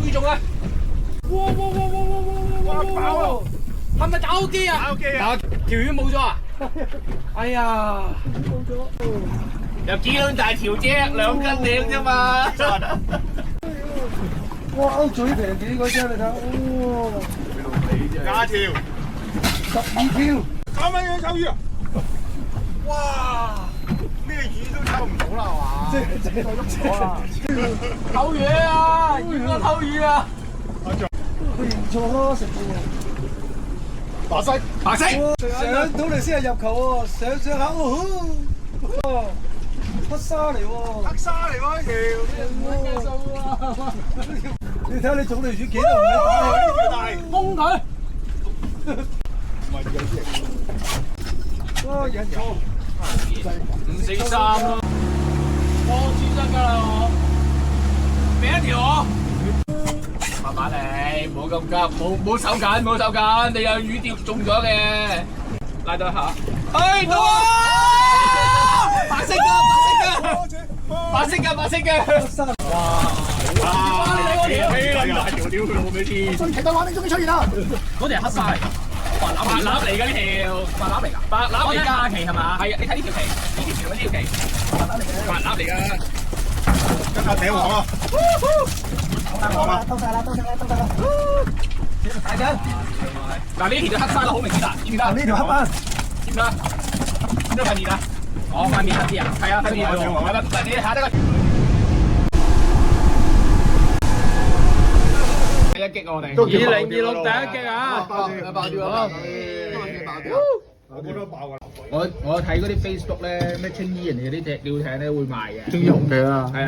注重啊！哇！爆啊！係咪打好機啊？打機啊！條魚冇咗啊！哎呀！有幾兩大條啫，2斤兩啫嘛。哇！勾嘴平幾嗰隻你睇，哇！加條12條，3蚊養抽魚啊！哇！咩魚都抽唔到啦，係嘛？偷魚啊！魚啊！偷魚啊！佢認錯咯，食嘅喎。白色，上到嚟先係入球喎，上下黑沙嚟喎。黑沙嚟喎條。你睇下你種條魚幾多唔係打呢條大，封佢！唔係有啲哇！認錯。543咯，我先得㗎啦我，俾一條我。慢慢嚟，唔好咁急，冇手緊，冇手緊，你有魚釣中咗嘅，拉多一下。哎，到啊！白色嘅。哇！你嗰條飛撚大條屌佢老味添。最奇特玩，你終於出現啦！嗰條係黑沙嚟㗎，白鴨嚟㗎呢條，白鴨嚟㗎，白鴨嚟㗎旗係嘛？係啊，你睇呢條旗，呢條旗，白鴨嚟㗎。跟下頂黃啊！到晒啦！大緊，嗱呢條黑沙啦，好明顯啦，知唔知啊？呢條黑斑，知唔知啊？呢塊面啊？哦，塊面黑啲啊？係啊，塊面係喎。係咪？你下得個第一擊我哋。2026第一擊啊！爆掉啊！我覺得爆㗎。我睇嗰啲 Facebook 咧，咩青衣人哋嗰啲隻釣艇咧會賣嘅。中意紅嘅啦。係啊。